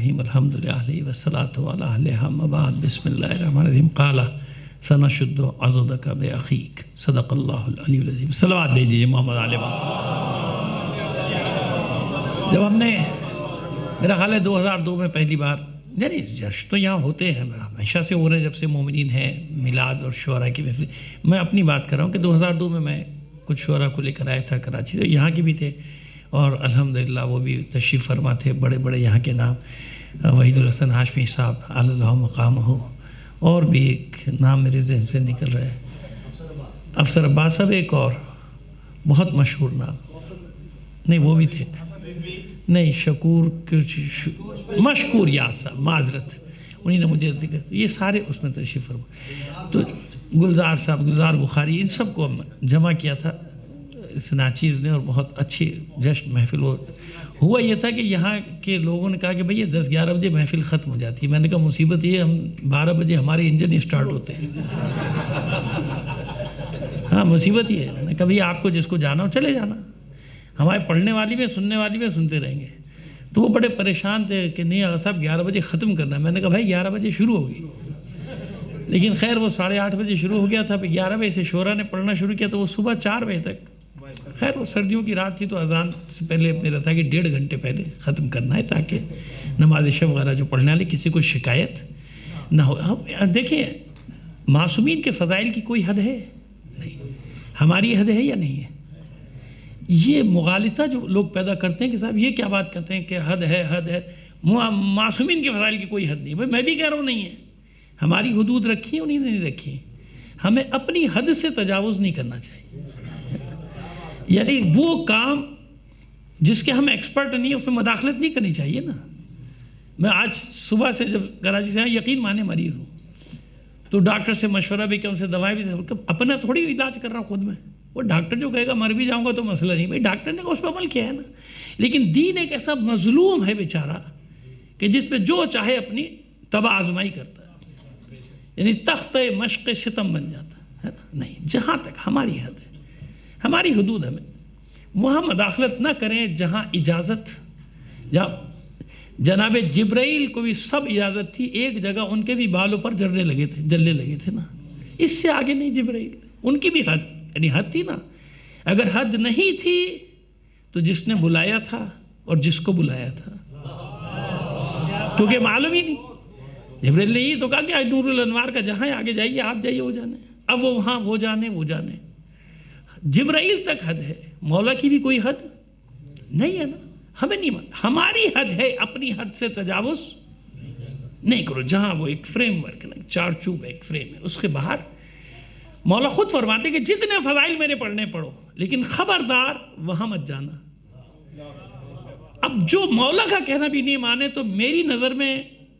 الرحیم الحمد للہ والصلاة علی اہلہا اما بعد بسم اللہ الرحمن الرحیم قال سنشد عضدک بأخیک صدق اللہ العلی العظیم. صلوات دیجیے محمد علیہ وسلم. جب ہم نے میرا خیال ہے 2002 میں پہلی بار، یعنی جشن تو یہاں ہوتے ہیں ہمیشہ سے ہو رہے ہیں جب سے مومنین ہیں، میلاد اور شعراء کی محفل. میں اپنی بات کر رہا ہوں کہ 2002 میں کچھ شعراء کو لے کر آیا تھا کراچی سے، یہاں کے بھی تھے اور الحمدللہ وہ بھی تشریف فرما تھے. بڑے بڑے یہاں کے نام وحید الحسن ہاشمی صاحب اعلی اللہ مقام ہو، اور بھی ایک نام میرے ذہن سے نکل رہا ہے، افسر عباس صاحب، ایک اور بہت مشہور نام، نہیں وہ بھی تھے، نہیں شکور مشکور یاس صاحب، معذرت انہی نے مجھے ذکر، یہ سارے اس میں تشریف فرما. تو گلزار صاحب، گلزار بخاری، ان سب کو جمع کیا تھا اس ناچیز نے، اور بہت اچھی جشن محفل ہوا. یہ تھا کہ یہاں کے لوگوں نے کہا کہ بھئی یہ 10-11 بجے محفل ختم ہو جاتی ہے. میں نے کہا مصیبت یہ ہم 12 بجے ہمارے انجن اسٹارٹ ہوتے ہیں. ہاں مصیبت یہ ہے. میں نے کہا بھئی آپ کو جس کو جانا ہو چلے جانا، ہمارے پڑھنے والی میں سننے والی میں سنتے رہیں گے. تو وہ بڑے پریشان تھے کہ نہیں اگر صاحب 11 بجے ختم کرنا ہے. میں نے کہا بھائی 11 بجے شروع ہوگی، لیکن خیر وہ 8:30 بجے شروع ہو گیا تھا. پھر 11 بجے سے شعراء نے پڑھنا شروع کیا تو وہ صبح 4 بجے تک. خیر وہ سردیوں کی رات تھی تو اذان سے پہلے میرا تھا کہ 1.5 گھنٹے پہلے ختم کرنا ہے تاکہ نماز شب وغیرہ جو پڑھنے والے کسی کو شکایت نہ ہو. دیکھیں معصومین کے فضائل کی کوئی حد ہے نہیں، ہماری حد ہے یا نہیں ہے؟ یہ مغالطہ جو لوگ پیدا کرتے ہیں کہ صاحب یہ کیا بات کرتے ہیں کہ حد ہے حد ہے. معصومین کے فضائل کی کوئی حد نہیں. بھائی میں بھی کہہ رہا ہوں نہیں ہے، ہماری حدود رکھی ہیں انہیں نہیں رکھی. ہمیں اپنی حد سے تجاوز نہیں کرنا چاہیے. یعنی وہ کام جس کے ہم ایکسپرٹ نہیں ہیں اس میں مداخلت نہیں کرنی چاہیے نا. میں آج صبح سے جب کراچی سے آیا، یقین مانے مریض ہوں تو ڈاکٹر سے مشورہ بھی کیا، ان سے دوائیں بھی، اپنا تھوڑی علاج کر رہا ہوں خود میں. وہ ڈاکٹر جو کہے گا مر بھی جاؤں گا تو مسئلہ نہیں. بھائی ڈاکٹر نے اس پہ عمل کیا ہے نا. لیکن دین ایک ایسا مظلوم ہے بیچارہ کہ جس پہ جو چاہے اپنی تباہ آزمائی کرتا ہے، یعنی تخت مشق ستم بن جاتا ہے نا. نہیں، جہاں تک ہماری حد ہے، ہماری حدود ہمیں وہاں مداخلت نہ کریں جہاں اجازت. جہاں جناب جبرائیل کو بھی سب اجازت تھی، ایک جگہ ان کے بھی بالوں پر جلنے لگے تھے نا. اس سے آگے نہیں جبرائیل، ان کی بھی حد، یعنی حد تھی نا. اگر حد نہیں تھی تو جس نے بلایا تھا اور جس کو بلایا تھا، کیونکہ معلوم ہی نہیں. جبرائیل نے یہ تو کہا کہ نور الانوار کا جہاں ہے آگے جائیے، آپ جائیے وہ جانے. اب وہ وہاں وہ جانے. جبرائیل تک حد ہے، مولا کی بھی کوئی حد نہیں ہے نا. ہمیں نہیں ہماری حد ہے، اپنی حد سے تجاوز نہیں کرو. جہاں وہ ایک فریم ورک ہے، چارچوب ہے، ایک فریم ہے، اس کے باہر مولا خود فرماتے کہ جتنے فضائل میرے پڑھنے پڑھو، لیکن خبردار وہاں مت جانا. اب جو مولا کا کہنا بھی نہیں مانے تو میری نظر میں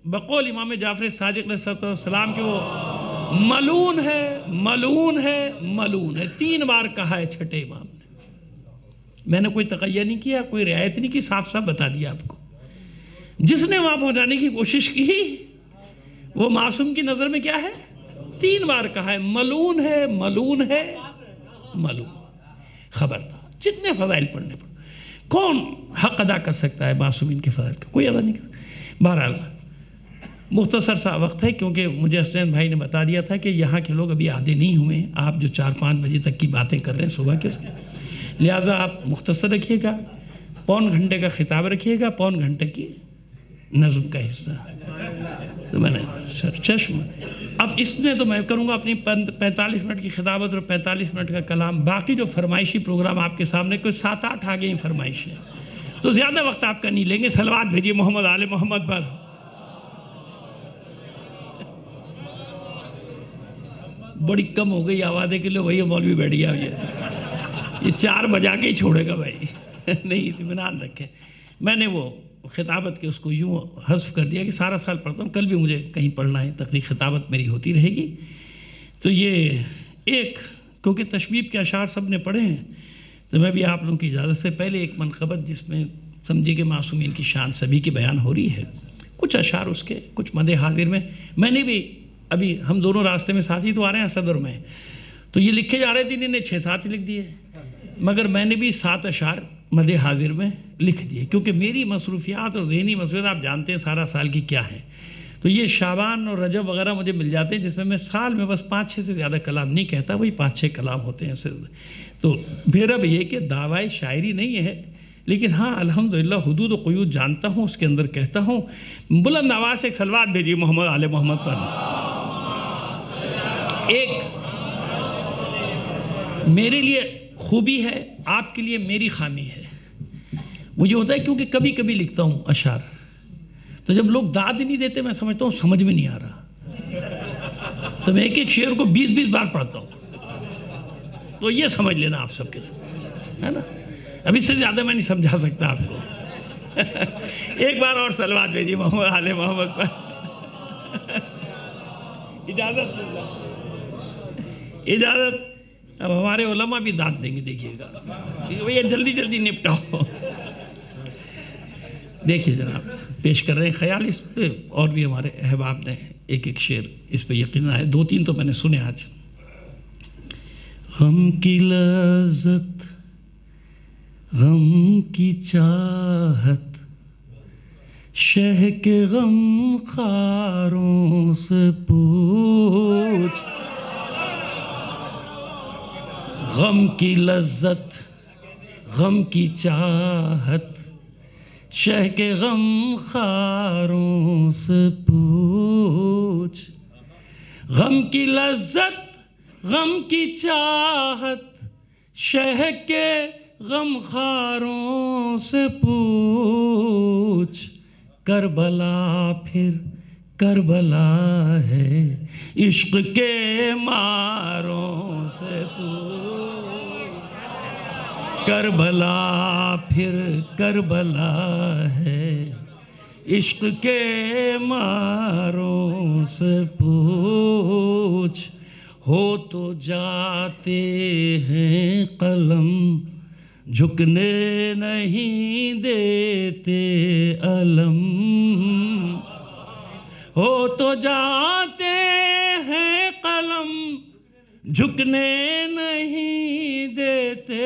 بقول امام جعفر صادق علیہ السلام کے وہ ملعون ہے. 3 بار کہا ہے چھٹے امام نے. میں نے کوئی تقیہ نہیں کیا، کوئی رعایت نہیں کی، صاف صاف بتا دیا آپ کو. جس نے وہاں پہنچانے کی کوشش کی وہ معصوم کی نظر میں کیا ہے؟ 3 بار کہا ہے ملعون ہے. خبردار جتنے فضائل پڑھنے پڑھو. کون حق ادا کر سکتا ہے معصومین کے فضائل کا؟ کوئی ادا نہیں کر. بہرحال مختصر سا وقت ہے کیونکہ مجھے حسین بھائی نے بتا دیا تھا کہ یہاں کے لوگ ابھی عادی نہیں ہوئے ہیں. آپ جو 4-5 بجے تک کی باتیں کر رہے ہیں صبح کے، لہٰذا آپ مختصر رکھیے گا. 1.25 گھنٹے کا خطاب رکھیے گا، 1.25 گھنٹے کی نظم کا حصہ. تو میں نے چشم اب اس میں تو میں کروں گا اپنی 45 منٹ کی خطابت اور 45 منٹ کا کلام. باقی جو فرمائشی پروگرام آپ کے سامنے کوئی 7-8 آگے ہی فرمائش ہے تو زیادہ وقت آپ کا نہیں لیں گے. صلوات بھیجیے محمد آل محمد پر. بڑی کم ہو گئی آوازیں کے لیے، وہی مولوی بیٹھ گیا. یہ 4 بجا کے ہی چھوڑے گا بھائی. نہیں اطمینان رکھیں. میں نے وہ خطابت کے اس کو یوں حذف کر دیا کہ سارا سال پڑھتا ہوں، کل بھی مجھے کہیں پڑھنا ہے، تقریر خطابت میری ہوتی رہے گی. تو یہ ایک کیونکہ تشبیب کے اشعار سب نے پڑھے ہیں تو میں بھی آپ لوگوں کی اجازت سے پہلے ایک منقبت جس میں سمجھے کہ معصومین کی شان سبھی کی بیان ہو رہی ہے، کچھ اشعار اس کے، کچھ مدح حاضر میں نے بھی ابھی ہم دونوں راستے میں ساتھ ہی تو آ رہے ہیں صدر میں، تو یہ لکھے جا رہے تھے، انہیں 6-7 لکھ دیے، مگر میں نے بھی 7 اشعار مد حاضر میں لکھ دیے، کیونکہ میری مصروفیات اور ذہنی مصروفیات آپ جانتے ہیں سارا سال کی کیا ہیں، تو یہ شعبان اور رجب وغیرہ مجھے مل جاتے ہیں، جس میں سال میں بس 5-6 سے زیادہ کلام نہیں کہتا، وہی 5-6 کلام ہوتے ہیں صرف۔ تو میرا بھی یہ کہ دعوی شاعری نہیں ہے، لیکن ہاں الحمدللہ حدود و قیود جانتا ہوں، اس کے اندر کہتا ہوں۔ بلند آواز سے ایک صلوات بھیجیے محمد آل محمد پر۔ ایک میرے لیے خوبی ہے، آپ کے لیے میری خامی ہے۔ مجھے ہوتا ہے کیونکہ کبھی کبھی لکھتا ہوں اشعار، تو جب لوگ داد نہیں دیتے میں سمجھتا ہوں سمجھ میں نہیں آ رہا، تو میں ایک ایک شعر کو 20-20 بار پڑھتا ہوں، تو یہ سمجھ لینا آپ سب کے ساتھ، ہے نا؟ اب اس سے زیادہ میں نہیں سمجھا سکتا آپ کو۔ ایک بار اور صلوات بھیجیے محمد آل محمد پر۔ اجازت اجازت۔ اب ہمارے علماء بھی داد دیں گے، دیکھیے گا، یہ جلدی جلدی نپٹاؤ۔ دیکھیے جناب، پیش کر رہے ہیں خیال اس پہ، اور بھی ہمارے احباب نے ایک ایک شعر اس پہ یقینا ہے، 2-3 تو میں نے سنے آج۔ غم کی لذت، غم کی چاہت، شہ کے غم خاروں سے پوچھ۔ غم کی لذت، غم کی چاہت، شہ کے غم خاروں سے پوچھ۔ غم کی لذت، غم کی چاہت، شہ کے غم خاروں سے پوچھ۔ کربلا پھر کربلا ہے، عشق کے ماروں سے پوچھ۔ کربلا پھر کربلا ہے، عشق کے ماروں سے پوچھ۔ ہو تو جاتے ہیں قلم، جھکنے نہیں دیتے علم۔ ہو تو جاتے ہیں قلم، جھکنے نہیں دیتے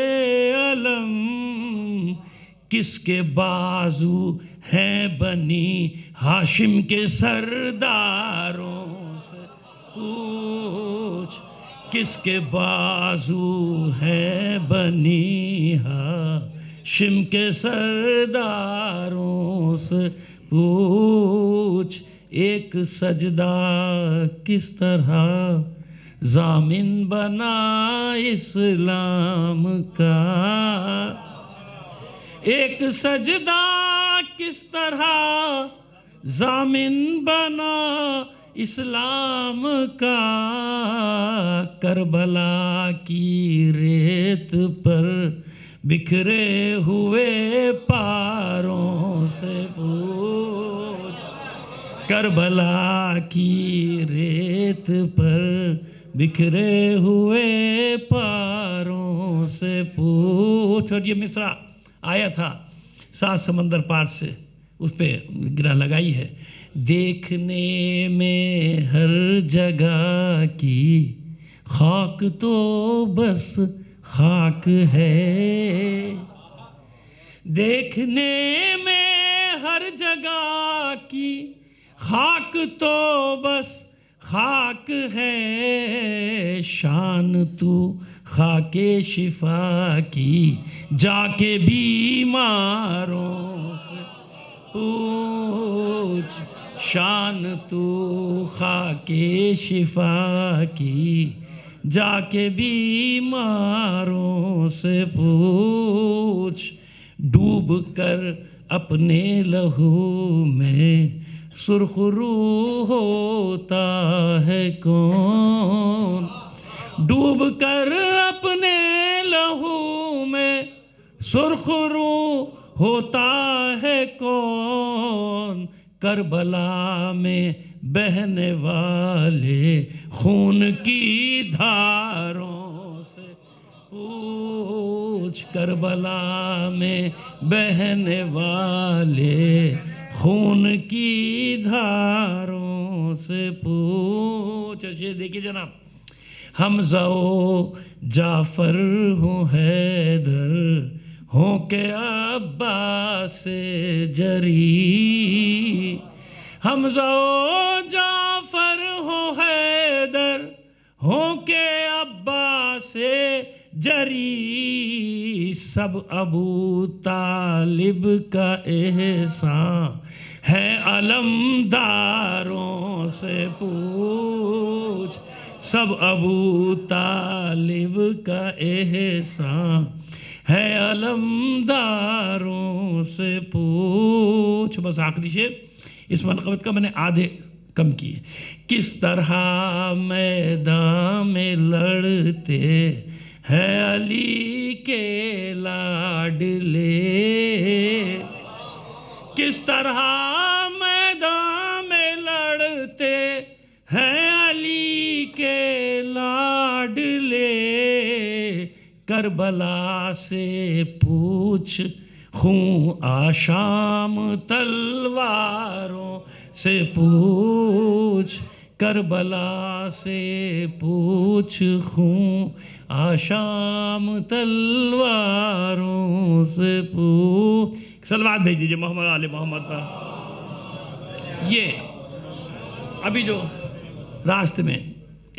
علم۔ کس کے بازو ہیں بنی ہاشم کے سرداروں سے پوچھ۔ کس کے بازو ہیں بنی ہاشم کے سرداروں سے پوچھ۔ ایک سجدہ کس طرح ضامن بنا اسلام کا، ایک سجدہ کس طرح ضامن بنا اسلام کا۔ کربلا کی ریت پر بکھرے ہوئے پاروں سے پوچھ۔ کربلا کی ریت پر بکھرے ہوئے پاروں سے پوچھ۔ اور یہ مصرع آیا تھا 7 سمندر پار سے، اس پہ گرہ لگائی ہے۔ دیکھنے میں ہر جگہ کی خاک تو بس خاک ہے، دیکھنے میں ہر جگہ کی خاک تو بس خاک ہے۔ شان تو خاک شفا کی جا کے بیماروں سے پوچھ۔ شان تو خاک شفا کی جا کے بیماروں سے پوچھ۔ ڈوب کر اپنے لہو میں سرخ رو ہوتا ہے کون، ڈوب کر اپنے لہو میں سرخ رو ہوتا ہے کون۔ کربلا میں بہنے والے خون کی دھاروں سے پوچھ۔ کربلا میں بہنے والے خون کی دھاروں سے پوچھ۔ یہ دیکھیے جناب، حمزہ و جعفر ہوں حیدر ہوں کہ عباس جری، حمزہ و جعفر ہو حیدر، ہوں کہ عباس جری، سب ابو طالب کا احسان ہے علمداروں سے پوچھ، سب ابو طالب کا احسان ہے علمداروں سے پوچھ۔ بس آخری شعر اس منقبت کا میں نے آدھے کم کیے۔ کس طرح میدان میں لڑتے ہیں علی کے لاڈلے، کس طرح میدان میں لڑتے ہیں علی کے لاڈلے، کربلا سے پوچھ خون آشام تلواروں سے پوچھ، کربلا سے پوچھ خون آشام تلواروں سے پوچھ۔ صلوات بھیج دیجئے محمد آل محمد پر۔ یہ ابھی جو راستے میں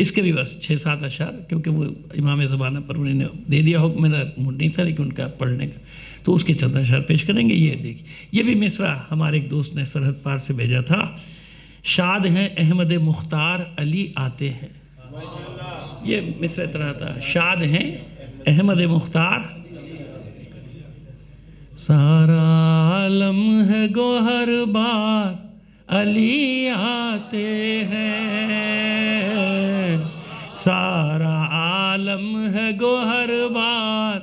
اس کے بھی بس 6-7 اشعار، کیونکہ وہ امام زمانہ پر انہوں نے دے دیا حکم، میرا موڈ نہیں تھا لیکن ان کا پڑھنے کا، تو اس کے چند اشعار پیش کریں گے۔ یہ دیکھیں، یہ بھی مصرع ہمارے ایک دوست نے سرحد پار سے بھیجا تھا۔ شاد ہیں احمد مختار علی آتے ہیں، یہ مصرع طرح تھا، شاد ہیں احمد مختار، سارا عالم ہے گوہر بار علی آتے ہیں، سارا عالم ہے گوہر بار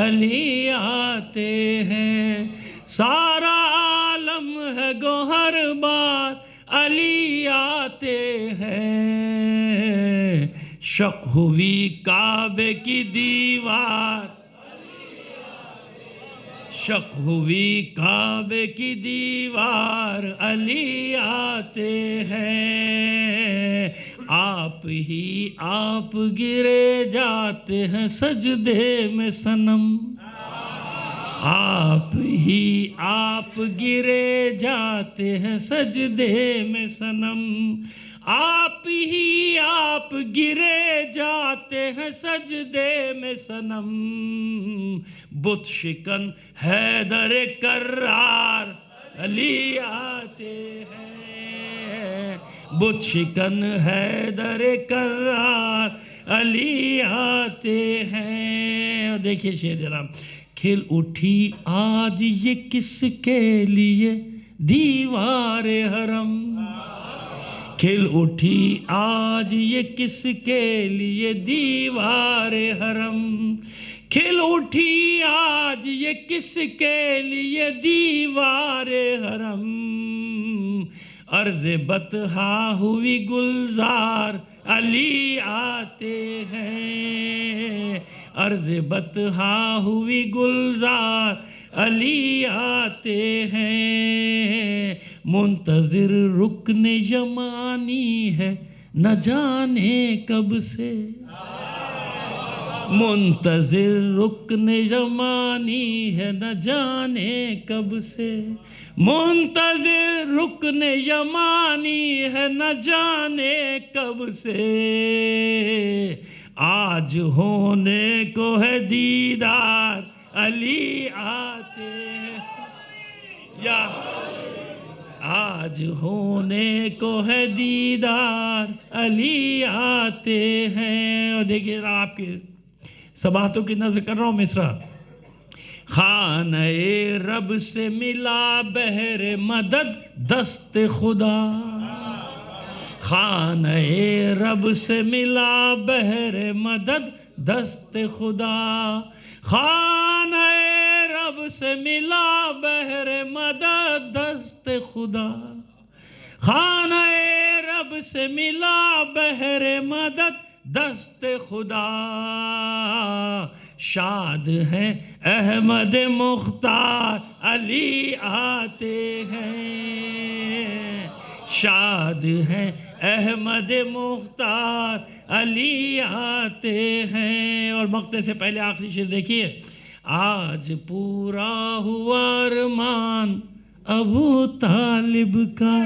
علی آتے ہیں، سارا عالم ہے گوہر بار علی آتے ہیں، شق ہوئی کعبے کی دیوار، شق ہوئی کعبے کی دیوار علی آتے ہیں، آپ ہی آپ گرے جاتے ہیں سجدے میں صنم، آپ ہی آپ گرے جاتے ہیں سجدے میں صنم، آپ ہی آپ گرے جاتے ہیں سجدے میں صنم، بت شکن حیدر کرار علی آتے ہیں، بت شکن حیدر کرار علی آتے ہیں۔ اور دیکھیے شعر جناب، کھل اٹھی آج یہ کس کے لیے دیوار حرم، کھل اٹھی آج یہ کس کے لیے دیوار حرم، کھل اٹھی آج یہ کس کے لیے دیوار حرم، عرض بطحا ہوئی گلزار علی آتے ہیں، عرض بطحا ہوئی گلزار علی آتے ہیں، منتظر رکن یمانی ہے نہ جانے کب سے، منتظر رکن یمانی ہے نہ جانے کب سے، منتظر رکن یمانی ہے نہ جانے کب سے، آج ہونے کو ہے دیدار علی آتے ہیں، یا آج ہونے کو ہے دیدار علی آتے ہیں۔ اور دیکھیے آپ کے سباہتوں کی نظر کر رہا ہوں مصرع، خانہ رب سے ملا بہر مدد دست خدا، خانہ رب سے ملا بہر مدد دست خدا، خانہ رب سے ملا بہر مدد دست خدا، خانہ رب سے ملا بہر مدد دست خدا، شاد ہیں احمد مختار علی آتے ہیں، شاد ہیں احمد مختار علی آتے ہیں۔ اور مقطع سے پہلے آخری شعر دیکھیے، آج پورا ہوا ارمان ابو طالب کا،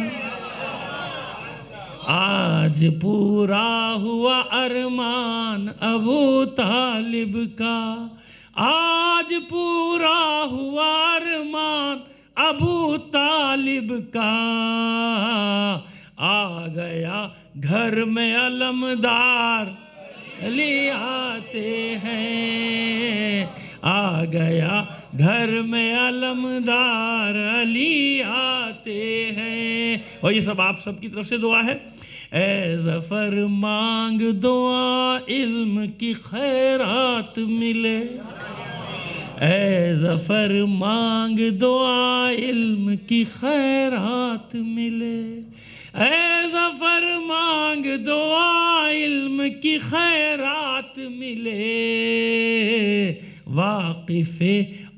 آج پورا ہوا ارمان ابو طالب کا، آج پورا ہوا ارمان ابو طالب کا، آ گیا گھر میں علمدار علی آتے ہیں، آ گیا گھر میں علمدار علی آتے ہیں۔ اور یہ سب آپ سب کی طرف سے دعا ہے۔ اے ظفر مانگ دعا علم کی خیرات ملے، اے ظفر مانگ دعا علم کی خیرات ملے، اے ظفر مانگ دعا علم کی خیرات ملے، واقف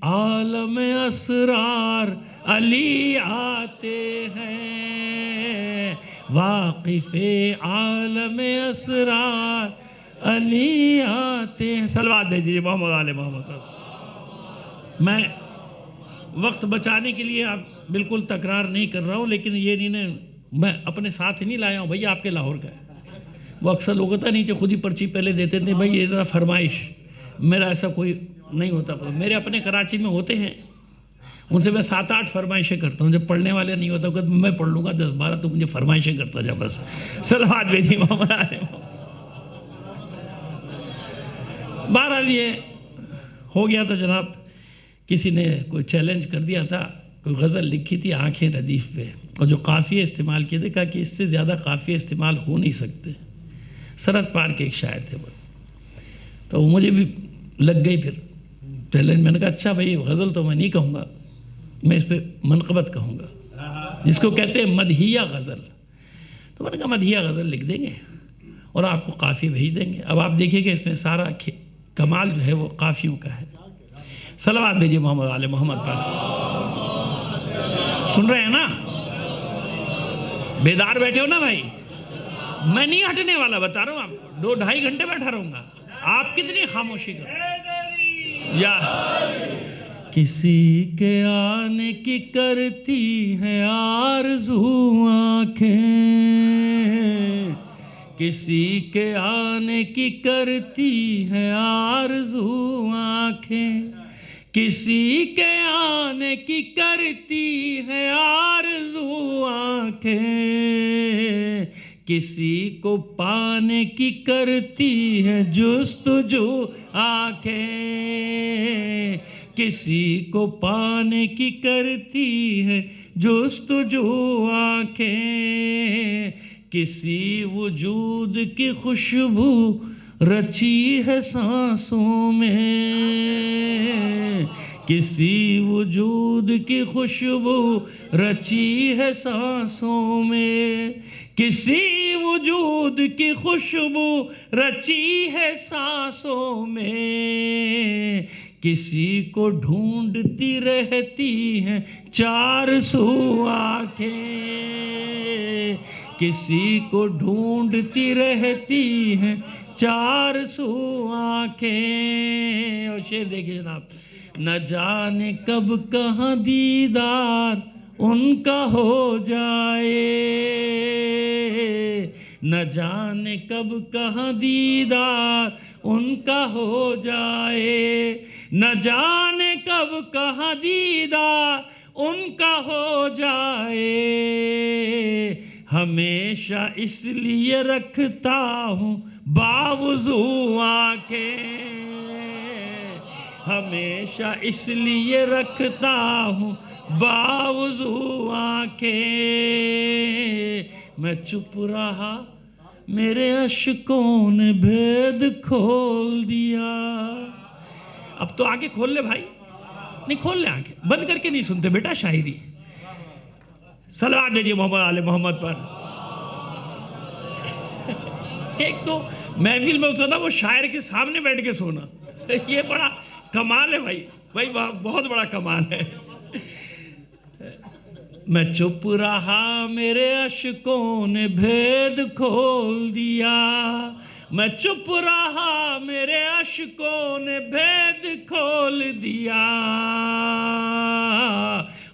عالم اسرار علی آتے ہیں، واقف عالم اسرار علی آتے ہیں۔ صلوات دیجیے محمد آل محمد۔ میں وقت بچانے کے لیے آپ بالکل تکرار نہیں کر رہا ہوں، لیکن یہ نہیں میں اپنے ساتھ ہی نہیں لایا ہوں، بھئی آپ کے لاہور کا ہے۔ وہ اکثر لوگ ہوتا نہیں جو خود ہی پرچی پہلے دیتے تھے، بھئی یہ ذرا فرمائش، میرا ایسا کوئی نہیں ہوتا، میرے اپنے کراچی میں ہوتے ہیں، ان سے میں 7-8 فرمائشیں کرتا ہوں، جب پڑھنے والے نہیں ہوتا میں پڑھ لوں گا 10-12، تو مجھے فرمائشیں کرتا جا بس۔ صلوات بھیجیے محمد علیہ۔ بہرحال یہ ہو گیا تھا جناب، کسی نے کوئی چیلنج کر دیا تھا، کوئی غزل لکھی تھی آنکھیں ردیف پہ، اور جو قافیے استعمال کیے تھے، کہا کہ اس سے زیادہ قافیے استعمال ہو نہیں سکتے۔ سرحد پار کے ایک شاعر تھے وہ، تو وہ مجھے بھی لگ گئی پھر چیلنج۔ میں نے کہا اچھا بھائی غزل تو میں نہیں کہوں گا، میں اس پہ منقبت کہوں گا، جس کو کہتے ہیں مدحیہ غزل۔ تو میں نے کہا مدحیہ غزل لکھ دیں گے اور آپ کو قافیے بھیج دیں گے۔ اب آپ دیکھیے کہ اس میں سارا کمال جو ہے وہ قافیوں کا ہے۔ صلوات بھیجیے محمد آل محمد پر۔ سن رہے ہیں نا؟ بیدار بیٹھے ہو نا بھائی؟ میں نہیں ہٹنے والا، بتا رہا ہوں آپ کو، 2-2.5 گھنٹے بیٹھا رہوں گا۔ آپ کتنی خاموشی کرو یا کسی کے آنے کی کرتی ہے آرزو آنکھیں، کسی کے آنے کی کرتی ہے آرزو آنکھیں، کسی کے آنے کی کرتی ہے آرزو آنکھیں، کسی کو پانے کی کرتی ہے جستجو آنکھیں، کسی کو پانے کی کرتی ہے جستجو آنکھیں، کسی وجود کی خوشبو رچی ہے سانسوں میں، کسی وجود کی خوشبو رچی ہے سانسوں میں، کسی وجود کی خوشبو رچی ہے سانسوں میں، کسی کو ڈھونڈتی رہتی ہیں 4 سو آنکھیں، کسی کو ڈھونڈتی رہتی ہیں 4 سو آنکھیں۔ اور شعر دیکھیں جناب، نہ جانے کب کہاں دیدار ان کا ہو جائے، نہ جانے کب کہاں دیدار ان کا ہو جائے، نہ جانے کب کہاں دیدار ان کا ہو جائے، ہمیشہ اس لیے رکھتا ہوں باوضو آنکھیں، ہمیشہ اس لیے رکھتا ہوں باوضو آنکھیں، میں چپ رہا میرے اشکوں نے بھید کھول دیا۔ اب تو آنکھیں کھول لے بھائی، نہیں کھول لے آنکھیں، بند کر کے نہیں سنتے بیٹا شاعری۔ صلوات دیجیے محمد آل محمد پر۔ ایک تو محفل میں ہوتا تھا وہ شاعر کے سامنے بیٹھ کے سونا، یہ بڑا کمال ہے بھائی بہت بڑا کمال ہے۔ میں چپ رہا میرے اشکوں نے بھید کھول دیا، میں چپ رہا میرے اشکوں نے بھید کھول دیا،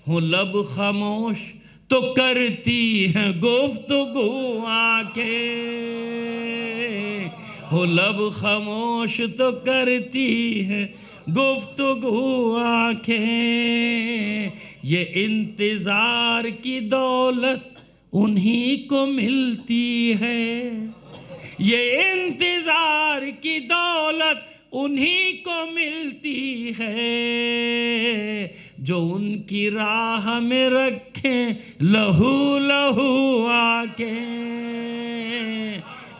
ہوں لب خاموش تو کرتی ہیں گفتگو آنکھیں، ہوں لب خاموش تو کرتی ہیں گفتگو آنکھیں، یہ انتظار کی دولت انہی کو ملتی ہے، یہ انتظار کی دولت انہی کو ملتی ہے، جو ان کی راہ میں رکھیں لہو لہو آنکھیں،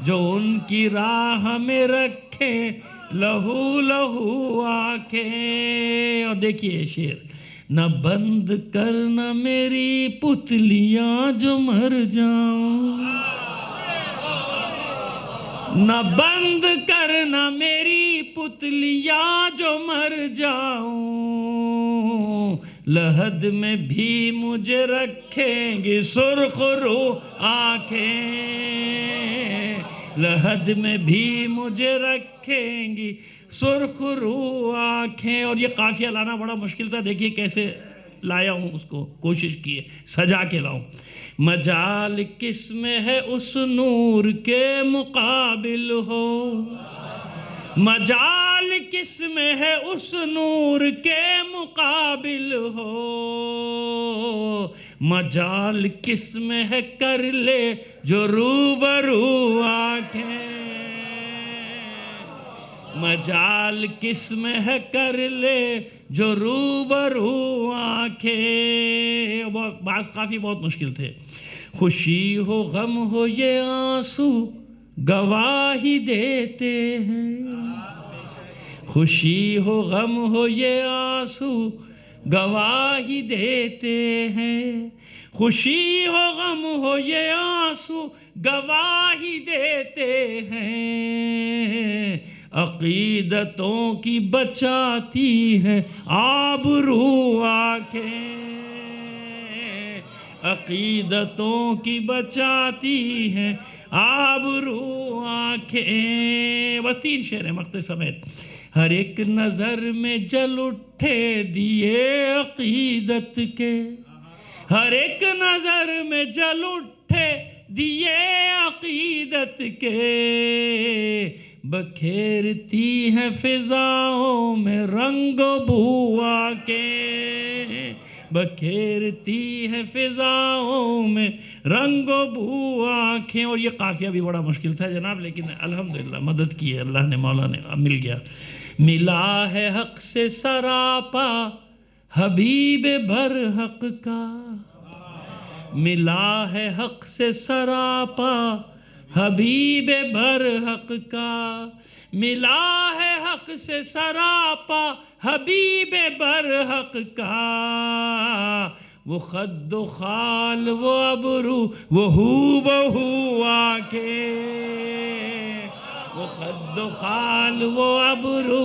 جو ان کی راہ میں رکھیں لہو لہو آنکھیں۔ اور دیکھیے شعر، نہ بند کرنا میری پتلیاں جو مر جاؤں، نہ بند کرنا میری پتلیاں جو مر جاؤں، لحد میں بھی مجھے رکھیں گی سرخ رو آنکھیں، لحد میں بھی مجھے رکھیں گی سرخ رو آنکھیں۔ اور یہ قافیہ لانا بڑا مشکل تھا، دیکھیے کیسے لایا ہوں، اس کو کوشش کی ہے سجا کے لاؤں۔ مجال کس میں ہے اس نور کے مقابل ہو، مجال کس میں ہے اس نور کے مقابل ہو، مجال کس میں ہے کر لے جو روبرو آنکھیں، مجال کس میں ہے کر لے جو روبرو آنکھیں۔ بعض کافی بہت مشکل تھے۔ خوشی ہو غم ہو یہ آنسو گواہی دیتے ہیں، خوشی ہو غم ہو یہ آنسو گواہی دیتے ہیں، خوشی ہو غم ہو یہ آنسو گواہی دیتے ہیں، عقیدتوں کی بچاتی ہے آبرو آنکھیں، عقیدتوں کی بچاتی ہے آبرو آنکھیں۔ بس 3 شعر ہیں مقطع سمیت۔ ہر ایک نظر میں جل اٹھے دیے عقیدت کے، ہر ایک نظر میں جل اٹھے دیے عقیدت کے، بکھیرتی ہیں فضاؤں میں رنگ و بو آنکھیں، بکھیرتی ہیں فضاؤں میں رنگ و بو آنکھیں۔ اور یہ قافیہ بھی بڑا مشکل تھا جناب، لیکن الحمدللہ مدد کی ہے اللہ نے، مولا نے، مل گیا۔ ملا ہے حق سے سراپا حبیب برحق کا، ملا ہے حق سے سراپا حبیب برحق کا، ملا ہے حق سے سراپا حبیب برحق کا، وہ خد و خال وہ ابرو وہ ہو بہو آنکھیں، وہ خد و خال وہ ابرو،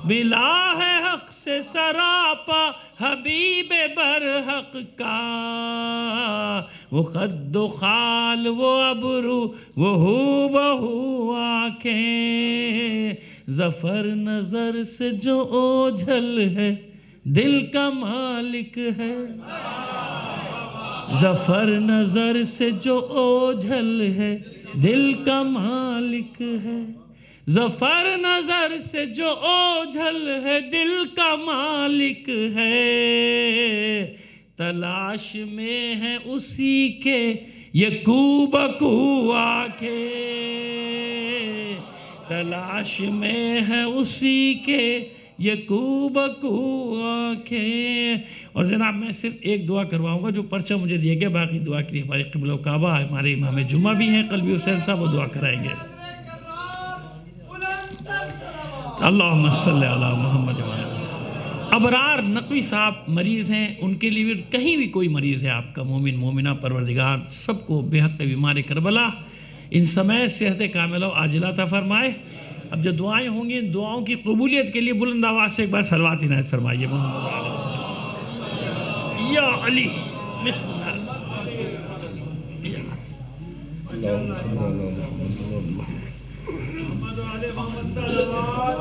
ملا ہے حق سے سراپا حبیب برحق کا، وہ خد و خال وہ ابرو وہ ہو بہو آنکھیں، ظفر نظر سے جو اوجھل ہے دل کا مالک ہے، ظفر نظر سے جو اوجھل ہے دل کا مالک ہے، ظفر نظر سے جو اوجھل ہے دل کا مالک ہے، تلاش میں ہے اسی کے یہ کو بکو آنکھیں، تلاش میں ہے اسی کے یہ کو بکو آنکھیں۔ اور جناب میں صرف ایک دعا کرواؤں گا، جو پرچہ مجھے دیا گیا، باقی دعا کے لیے ہمارے قبلہ و کعبہ ہمارے امام جمعہ بھی ہیں قلبی حسین صاحب، وہ دعا کرائیں گے۔ اللہم صلی علی محمد و علی محمد۔ ابرار نقوی صاحب مریض ہیں، ان کے لیے کہیں بھی کوئی مریض ہے آپ کا مومن مومنہ، پروردگار سب کو بے حق بیمار کربلا ان سمے صحت کاملہ و عاجلہ عطا فرمائے۔ اب جو دعائیں ہوں گی، ان دعاؤں کی قبولیت کے لیے بلند آواز سے ایک بار صلوات عنایت فرمائیے محمد علی یا علی بسم اللہ۔ محمد